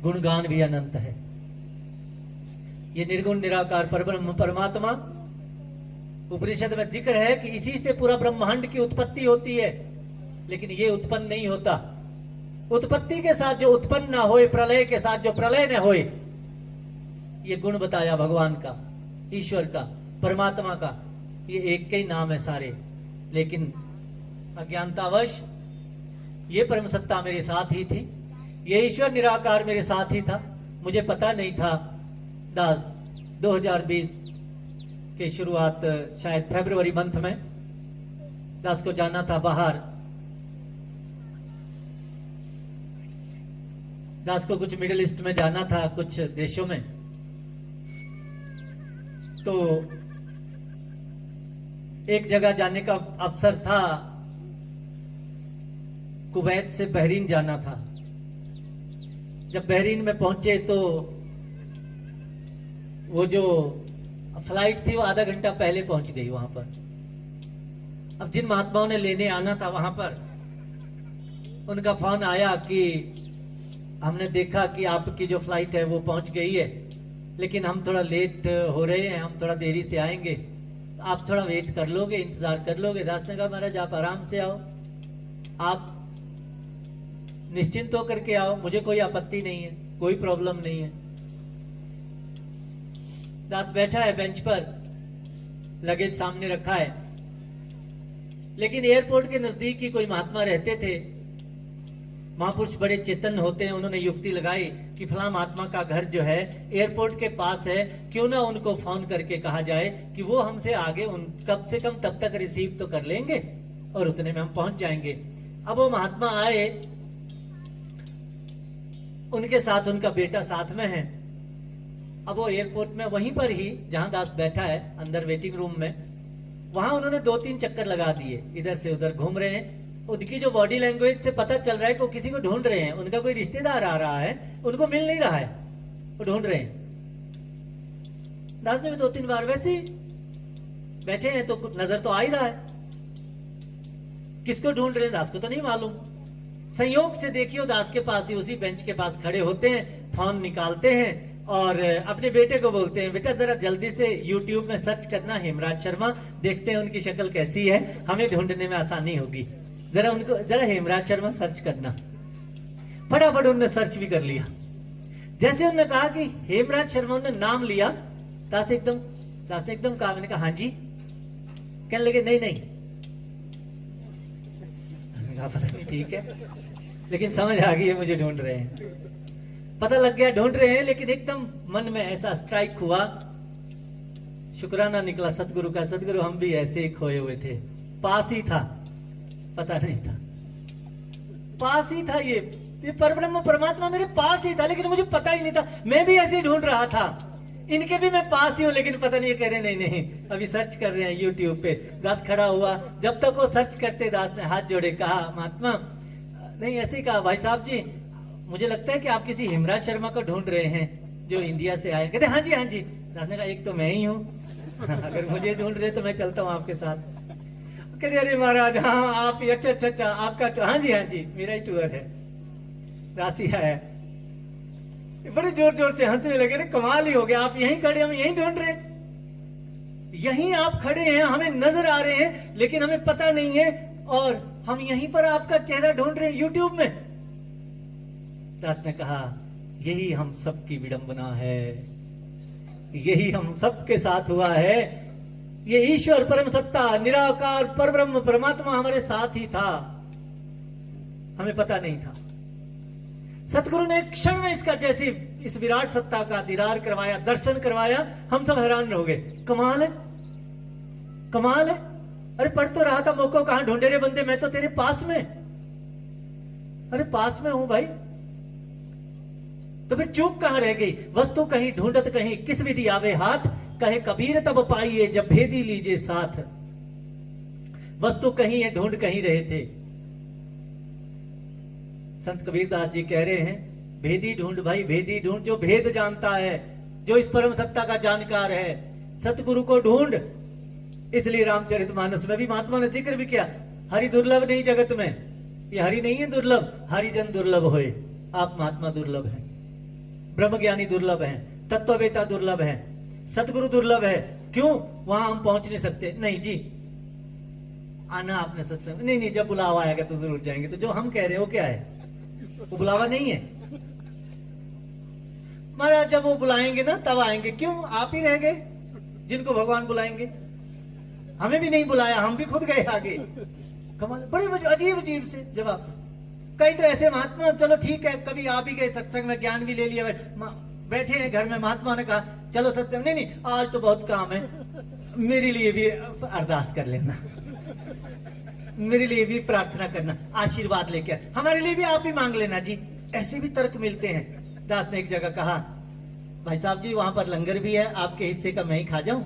गुणगान भी अनंत है। ये निर्गुण निराकार परब्रह्म परमात्मा, उपनिषद में जिक्र है कि इसी से पूरा ब्रह्मांड की उत्पत्ति होती है, लेकिन ये उत्पन्न नहीं होता। उत्पत्ति के साथ जो उत्पन्न ना होए, प्रलय के साथ जो प्रलय न होए, ये गुण बताया भगवान का, ईश्वर का, परमात्मा का। ये एक के ही नाम है सारे, लेकिन अज्ञानतावश ये परम सत्ता मेरे साथ ही थी, ये ईश्वर निराकार मेरे साथ ही था, मुझे पता नहीं था। दास 2020 के शुरुआत शायद फरवरी मंथ में दास को जाना था बाहर। दास को कुछ मिडिल ईस्ट में जाना था, कुछ देशों में। तो एक जगह जाने का अवसर था, कुवैत से बहरीन जाना था। जब बहरीन में पहुंचे तो वो जो फ्लाइट थी वो आधा घंटा पहले पहुंच गई वहां पर। अब जिन महात्माओं ने लेने आना था वहां पर, उनका फोन आया कि हमने देखा कि आपकी जो फ्लाइट है वो पहुंच गई है, लेकिन हम थोड़ा लेट हो रहे हैं, हम थोड़ा देरी से आएंगे, आप थोड़ा वेट कर लोगे, इंतजार कर लोगे। दास ने कहा महाराज आप आराम से आओ, आप निश्चिंत होकर के आओ, मुझे कोई आपत्ति नहीं है, कोई प्रॉब्लम नहीं है। दास बैठा है बेंच पर, लगेज सामने रखा है, लेकिन एयरपोर्ट के नजदीक ही कोई महात्मा रहते थे। महापुरुष बड़े चेतन होते हैं, उन्होंने युक्ति लगाई कि फला महात्मा का घर जो है एयरपोर्ट के पास है, क्यों ना उनको फोन करके कहा जाए कि वो हमसे आगे उन कम से कम तब तक रिसीव तो कर लेंगे और उतने में हम पहुंच जाएंगे। अब वो महात्मा आए, उनके साथ उनका बेटा साथ में है। अब वो एयरपोर्ट में वहीं पर ही जहां दास बैठा है अंदर वेटिंग रूम में, वहां उन्होंने 2-3 चक्कर लगा दिए, इधर से उधर घूम रहे हैं। उनकी जो बॉडी लैंग्वेज से पता चल रहा है कि वो किसी को ढूंढ रहे हैं, उनका कोई रिश्तेदार आ रहा है, उनको मिल नहीं रहा है, वो ढूंढ रहे हैं। दास ने भी 2-3 बार वैसे ही बैठे हैं तो कुछ नजर तो आ ही रहा है, किसको ढूंढ रहे हैं दास को तो नहीं मालूम। संयोग से देखियो दास के पास ही उसी बेंच के पास खड़े होते हैं, फोन निकालते हैं और अपने बेटे को बोलते हैं, बेटा जरा जल्दी से YouTube में सर्च करना हेमराज शर्मा, देखते हैं उनकी शक्ल कैसी है, हमें ढूंढने में आसानी होगी। जरा हेमराज शर्मा सर्च करना। फटाफट उन्होंने सर्च भी कर लिया। जैसे उन्होंने कहा कि हेमराज शर्मा, उन्होंने नाम लिया, दास ने एकदम कहा, मैंने कहा हाँ जी। कहने लगे नहीं नहीं। मैंने कहा पता नहीं, ठीक है, लेकिन समझ आ गई है मुझे ढूंढ रहे हैं, पता लग गया ढूंढ रहे हैं। लेकिन एकदम मन में ऐसा स्ट्राइक हुआ, शुक्राना निकला सतगुरु का, सतगुरु हम भी ऐसे ही खोए हुए थे, पास ही था, पता नहीं था, पास ही था। ये परब्रह्म परमात्मा मेरे पास ही था, लेकिन मुझे पता ही नहीं था, मैं भी ऐसे ही ढूंढ रहा था, इनके भी मैं पास ही हूं, लेकिन पता नहीं, कह रहे नहीं नहीं अभी सर्च कर रहे हैं YouTube पे। दास खड़ा हुआ, जब तक वो सर्च करते दास ने हाथ जोड़े, कहा महात्मा, नहीं ऐसे ही कहा, भाई साहब जी मुझे लगता है कि आप किसी हेमराज शर्मा को ढूंढ रहे हैं जो इंडिया से आए। कहते हाँ जी हाँ जी। दास ने कहा एक तो मैं ही हूँ, अगर मुझे ढूंढ रहे तो मैं चलता हूँ आपके साथ। कहते अरे महाराज हाँ आप ही, अच्छा अच्छा अच्छा आपका, हाँ जी मेरा ही टूर है, राशि है। बड़े जोर जोर से हंसने लगे, अरे कमाल ही हो गया, आप यहीं खड़े, हम यहीं ढूंढ रहे, यहीं आप खड़े हैं, हमें नजर आ रहे हैं लेकिन हमें पता नहीं है, और हम यहीं पर आपका चेहरा ढूंढ रहे हैं YouTube में। दास ने कहा यही हम सबकी विडंबना है, यही हम सबके साथ हुआ है। ये ईश्वर परम सत्ता निराकार परब्रह्म परमात्मा हमारे साथ ही था, हमें पता नहीं था। सतगुरु ने एक क्षण में इसका जैसे इस विराट सत्ता का दीदार करवाया, दर्शन करवाया, हम सब हैरान हो गए। कमाल है, कमाल है। अरे पढ़ तो रहा था, मौको कहां ढूंढे रे बंदे, मैं तो तेरे पास में, अरे पास में हूं भाई, तो फिर चूक कहां रह गई। वस्तु कहीं ढूंढत कहीं, किस विधि आवे हाथ, कहे कबीर तब पाइए जब भेदी लीजिए साथ। वस्तु कहीं है, ढूंढ कहीं रहे थे। संत कबीरदास जी कह रहे हैं, भेदी ढूंढ भाई, भेदी ढूंढ, जो भेद जानता है, जो इस परम सत्ता का जानकार है, सतगुरु को ढूंढ। इसलिए रामचरितमानस में भी महात्मा ने जिक्र भी किया, हरि दुर्लभ नहीं जगत में, ये हरि नहीं है दुर्लभ, हरिजन दुर्लभ होए। आप महात्मा दुर्लभ हैं, ब्रह्मज्ञानी दुर्लभ हैं, तत्ववेता दुर्लभ हैं, सतगुरु दुर्लभ है। क्यों? वहां हम पहुंच नहीं सकते। नहीं जी, आना आपने सत्संग, नहीं नहीं जब बुलावा आएगा तो जरूर जाएंगे। तो जो हम कह रहे हो क्या है, वो बुलावा नहीं है महाराज, जब वो बुलाएंगे ना तब आएंगे। क्यों? आप ही रह गए जिनको भगवान बुलाएंगे, हमें भी नहीं बुलाया, हम भी खुद गए आगे। कमाल, बड़े अजीब अजीब से जवाब। कई तो ऐसे महात्मा, चलो ठीक है, कभी आप ही गए सत्संग में, ज्ञान भी ले लिया, बैठे हैं घर में, महात्मा ने कहा चलो सत्संग, नहीं नहीं आज तो बहुत काम है, मेरे लिए भी अरदास कर लेना, मेरे लिए भी प्रार्थना करना, आशीर्वाद लेकर हमारे लिए भी आप ही मांग लेना जी। ऐसे भी तर्क मिलते हैं। दास ने एक जगह कहा, भाई साहब जी वहां पर लंगर भी है, आपके हिस्से का मैं ही खा जाऊं?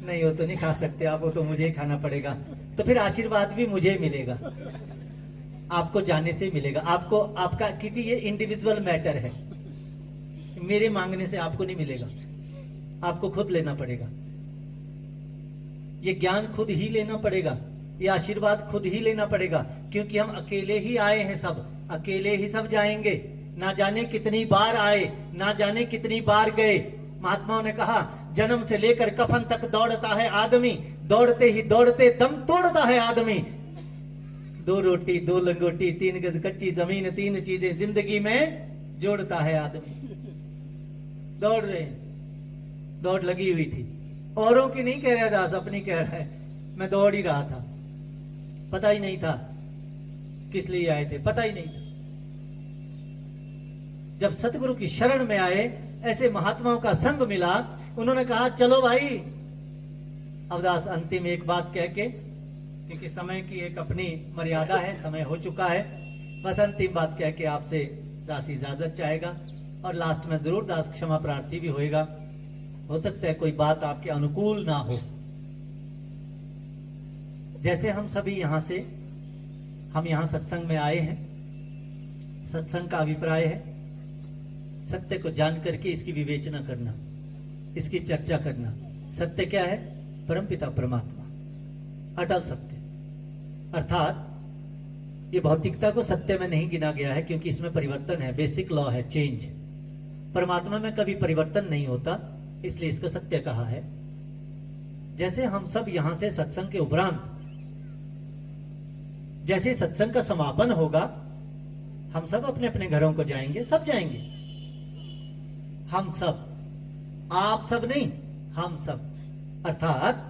नहीं, वो तो नहीं खा सकते आप, वो तो मुझे ही खाना पड़ेगा। तो फिर आशीर्वाद भी मुझे मिलेगा, आपको जाने से मिलेगा, आपको आपका, क्योंकि ये इंडिविजुअल मैटर है, मेरे मांगने से आपको नहीं मिलेगा, आपको खुद लेना पड़ेगा। ये ज्ञान खुद ही लेना पड़ेगा, ये आशीर्वाद खुद ही लेना पड़ेगा, क्योंकि हम अकेले ही आए हैं, सब अकेले ही सब जाएंगे। ना जाने कितनी बार आए, ना जाने कितनी बार गए। महात्माओं ने कहा, जन्म से लेकर कफन तक दौड़ता है आदमी, दौड़ते ही दौड़ते दम तोड़ता है आदमी। 2 रोटी 2 लंगोटी 3 गज कच्ची जमीन, 3 चीजें जिंदगी में जोड़ता है आदमी। दौड़ रहे, दौड़ लगी हुई थी। औरों की नहीं कह रहा दास, अपनी कह रहा है। मैं दौड़ ही रहा था, पता ही नहीं था किस लिए आए थे, पता ही नहीं था। जब सतगुरु की शरण में आए, ऐसे महात्माओं का संग मिला, उन्होंने कहा चलो भाई। अवदास अंतिम एक बात कह के, क्योंकि समय की एक अपनी मर्यादा है, समय हो चुका है, बस अंतिम बात कह के आपसे दास इजाजत चाहेगा। और लास्ट में जरूर दास क्षमा प्रार्थी भी होएगा। हो सकता है कोई बात आपके अनुकूल ना हो। जैसे हम सभी हम यहां सत्संग में आए हैं, सत्संग का अभिप्राय है सत्य को जान करके इसकी विवेचना करना, इसकी चर्चा करना। सत्य क्या है? परमपिता परमात्मा, अटल सत्य। अर्थात ये भौतिकता को सत्य में नहीं गिना गया है, क्योंकि इसमें परिवर्तन है, बेसिक लॉ है, चेंज। परमात्मा में कभी परिवर्तन नहीं होता, इसलिए इसको सत्य कहा है। जैसे हम सब यहां से सत्संग के उपरांत, जैसे सत्संग का समापन होगा, हम सब अपने अपने घरों को जाएंगे, सब जाएंगे। हम सब, आप सब नहीं, हम सब। अर्थात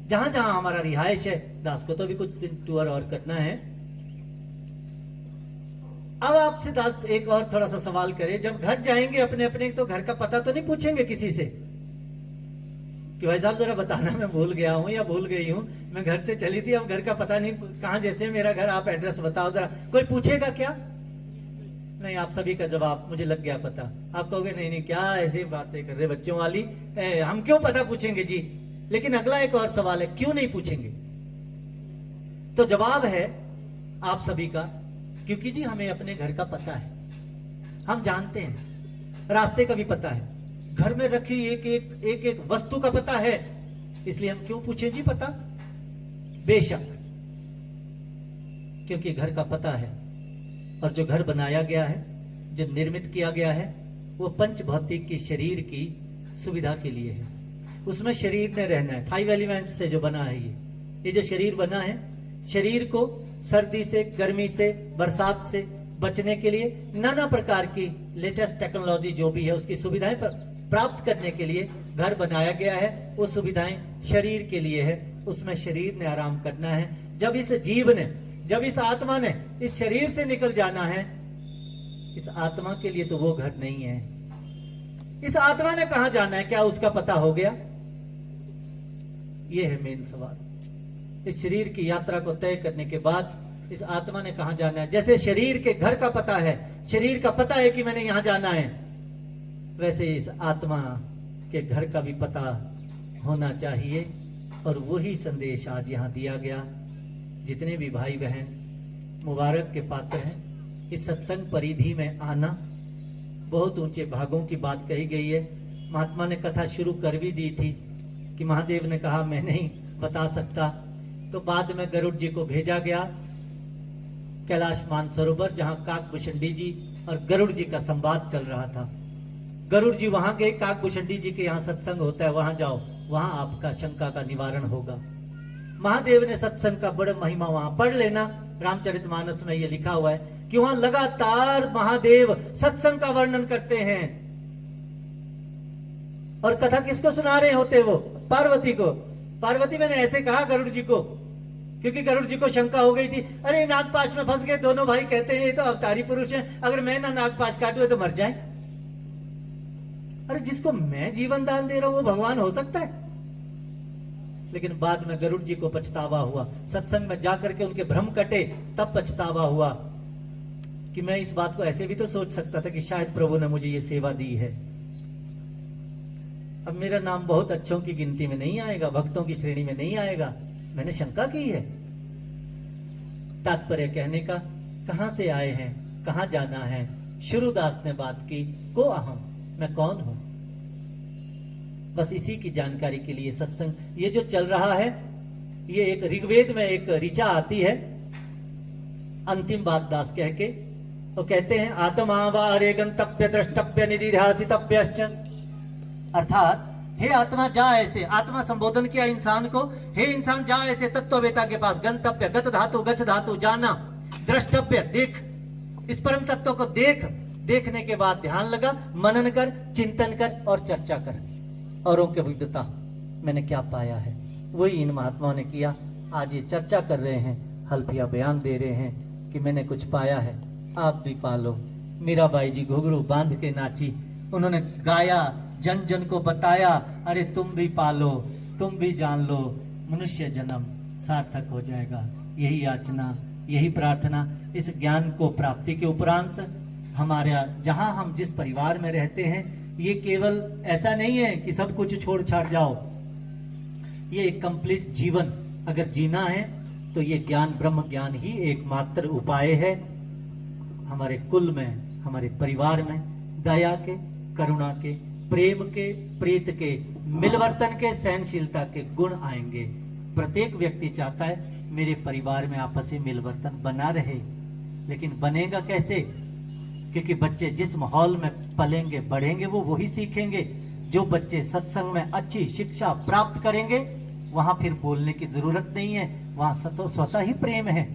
जहां जहां हमारा रिहाइश है, दास को तो भी कुछ दिन टूर और करना है। अब आपसे दास एक और थोड़ा सा सवाल करे, जब घर जाएंगे अपने अपने, तो घर का पता तो नहीं पूछेंगे किसी से कि भाई साहब जरा बताना, मैं भूल गया हूं या भूल गई हूं, मैं घर से चली थी, अब घर का पता नहीं कहां, जैसे मेरा घर, आप एड्रेस बताओ जरा। कोई पूछेगा क्या? नहीं, आप सभी का जवाब मुझे लग गया पता। आप कहोगे नहीं नहीं, क्या ऐसी बातें कर रहे बच्चों वाली, हम क्यों पता पूछेंगे जी। लेकिन अगला एक और सवाल है, क्यों नहीं पूछेंगे? तो जवाब है आप सभी का, क्योंकि जी हमें अपने घर का पता है, हम जानते हैं, रास्ते का भी पता है, घर में रखी एक वस्तु का पता है, इसलिए हम क्यों पूछें जी पता? बेशक, क्योंकि घर का पता है। और जो घर बनाया गया है, जो निर्मित किया गया है, वो पंच भौतिक की शरीर की सुविधा के लिए है। उसमें शरीर ने रहना है, 5 एलिमेंट से जो बना है ये जो शरीर बना है, शरीर को सर्दी से, गर्मी से, बरसात से बचने के लिए नाना प्रकार की लेटेस्ट टेक्नोलॉजी जो भी है, उसकी सुविधाएं प्राप्त करने के लिए घर बनाया गया है। वो सुविधाएं शरीर के लिए है, उसमें शरीर ने आराम करना है। जब इस जीव ने, जब इस आत्मा ने इस शरीर से निकल जाना है, इस आत्मा के लिए तो वो घर नहीं है। इस आत्मा ने कहां जाना है, क्या उसका पता हो गया? ये है मेन सवाल। इस शरीर की यात्रा को तय करने के बाद इस आत्मा ने कहां जाना है। जैसे शरीर के घर का पता है, शरीर का पता है कि मैंने यहां जाना है, वैसे इस आत्मा के घर का भी पता होना चाहिए। और वही संदेश आज यहां दिया गया। जितने भी भाई बहन मुबारक के पात्र हैं, इस सत्संग परिधि में आना, बहुत ऊंचे भागों की बात कही गई है। महात्मा ने कथा शुरू कर भी दी थी कि महादेव ने कहा मैं नहीं बता सकता, तो बाद में गरुड़ जी को भेजा गया कैलाश मानसरोवर, जहां काकभूषणी जी और गरुड़ जी का संवाद चल रहा था। गरुड़ जी वहां गए, काकभूषणी जी के यहाँ सत्संग होता है, वहां जाओ, वहां आपका शंका का निवारण होगा। महादेव ने सत्संग का बड़ा महिमा वहां पढ़ लेना, रामचरितमानस में ये लिखा हुआ है कि वहां लगातार महादेव सत्संग का वर्णन करते हैं। और कथा किसको सुना रहे होते? वो पार्वती को। पार्वती मैंने ऐसे कहा गरुड़ जी को, क्योंकि गरुड़ जी को शंका हो गई थी, अरे नागपाश में फंस गए दोनों भाई, कहते हैं ये तो अवतारी पुरुष हैं, अगर मैं ना नागपाश काटू तो मर जाए। अरे जिसको मैं जीवन दान दे रहा हूं वो भगवान हो सकता है? लेकिन बाद में गरुड़ जी को पछतावा हुआ, सत्संग में जाकर के उनके भ्रम कटे, तब पछतावा हुआ कि मैं इस बात को ऐसे भी तो सोच सकता था कि शायद प्रभु ने मुझे ये सेवा दी है। अब मेरा नाम बहुत अच्छों की गिनती में नहीं आएगा, भक्तों की श्रेणी में नहीं आएगा, मैंने शंका की है। तात्पर्य कहने का, कहां से आए हैं, कहां जाना है। शुरुदास ने बात की, को अहम, मैं कौन हूं। बस इसी की जानकारी के लिए सत्संग ये जो चल रहा है, ये एक ऋग्वेद में एक ऋचा आती है, अंतिम बात दास कह के वो कहते हैं, आत्मा वारे गंतव्य द्रष्टव्य निधिध्यासितव्यश्च। अर्थात हे आत्मा जा ऐसे, आत्मा संबोधन किया इंसान को, हे इंसान जा ऐसे तत्ववेता के पास, गंतव्य गत धातु गच्छ धातु जाना, द्रष्टव्य देख, इस परम तत्व को देख, देखने के बाद ध्यान लगा, मनन कर, चिंतन कर और चर्चा कर, औरों के विद्वता। मैंने क्या पाया है। वही इन महात्माओं ने किया। आज ये चर्चा कर रहे हैं, हल्फिया बयान दे रहे हैं कि मैंने कुछ पाया है, आप भी पालो। मीराबाई जी घुघरू बांध के नाची, उन्होंने गाया, जन जन को बताया, अरे तुम भी पालो, तुम भी जान लो, मनुष्य जन्म सार्थक हो जाएगा। यही याचना, यही प्रार्थना। इस ज्ञान को प्राप्ति के उपरांत हमारे जहां हम जिस परिवार में रहते हैं, ये केवल ऐसा नहीं है कि सब कुछ छोड़ छाड़ जाओ। ये एक कंप्लीट जीवन अगर जीना है तो ये ज्ञान, ब्रह्म ज्ञान ही एकमात्र उपाय है। हमारे कुल में, हमारे परिवार में दया के, करुणा के, प्रेम के, प्रीत के, मिलवर्तन के, सहनशीलता के गुण आएंगे। प्रत्येक व्यक्ति चाहता है मेरे परिवार में आपसी मिलवर्तन बना रहे, लेकिन बनेगा कैसे? क्योंकि बच्चे जिस माहौल में पलेंगे बढ़ेंगे वो वही सीखेंगे। जो बच्चे सत्संग में अच्छी शिक्षा प्राप्त करेंगे, वहां फिर बोलने की जरूरत नहीं है, वहां स्वतः ही प्रेम है।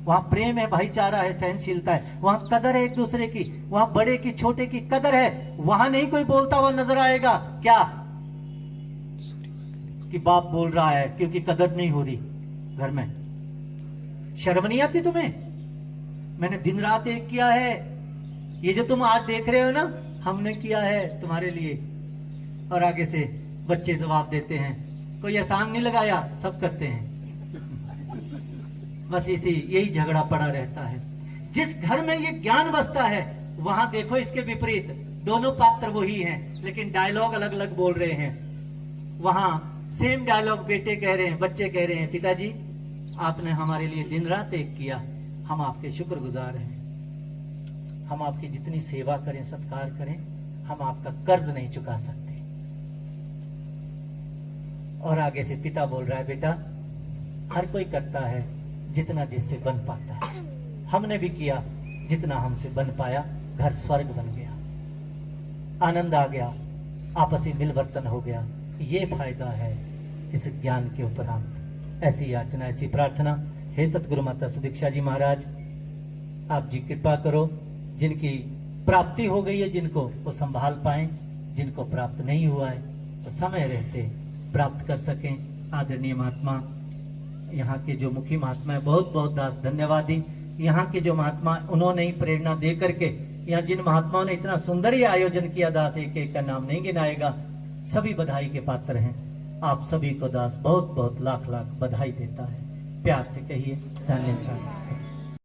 वहां प्रेम है, भाईचारा है, सहनशीलता है, वहां कदर है एक दूसरे की, वहां बड़े की छोटे की कदर है। वहां नहीं कोई बोलता हुआ नजर आएगा क्या कि बाप बोल रहा है क्योंकि कदर नहीं हो रही घर में। शर्म नहीं आती तुम्हें? मैंने दिन रात एक किया है, ये जो तुम आज देख रहे हो ना, हमने किया है तुम्हारे लिए। और आगे से बच्चे जवाब देते हैं, कोई एहसान नहीं लगाया, सब करते हैं। बस यही झगड़ा पड़ा रहता है। जिस घर में ये ज्ञान बसता है, वहां देखो इसके विपरीत दोनों पात्र वही हैं, लेकिन डायलॉग अलग अलग बोल रहे हैं। वहां सेम डायलॉग बेटे कह रहे हैं, बच्चे कह रहे हैं, पिताजी आपने हमारे लिए दिन रात एक किया, हम आपके शुक्रगुजार हैं। हम आपकी जितनी सेवा करें, सत्कार करें, हम आपका कर्ज नहीं चुका सकते। और आगे से पिता बोल रहा है, बेटा हर कोई करता है जितना जिससे बन पाता है। हमने भी किया जितना हमसे बन पाया, घर स्वर्ग बन गया, आनंद आ गया, आपसी मिलवर्तन हो गया। ये फायदा है इस ज्ञान के उपरांत। ऐसी याचना, ऐसी प्रार्थना। हे सतगुरु माता सुदीक्षा जी महाराज, आप जी कृपा करो, जिनकी प्राप्ति हो गई है जिनको, वो संभाल पाएं, जिनको प्राप्त नहीं हुआ है वो समय रहते प्राप्त कर सकें। आदरणीय महात्मा, यहाँ के जो मुखी महात्मा है, बहुत बहुत दास धन्यवादी। यहाँ के जो महात्मा, उन्होंने ही प्रेरणा दे करके, यहाँ जिन महात्माओं ने इतना सुंदर ही आयोजन किया, दास एक एक का नाम नहीं गिनाएगा, सभी बधाई के पात्र हैं। आप सभी को दास बहुत बहुत लाख लाख बधाई देता है। प्यार से कहिए धन्यवाद।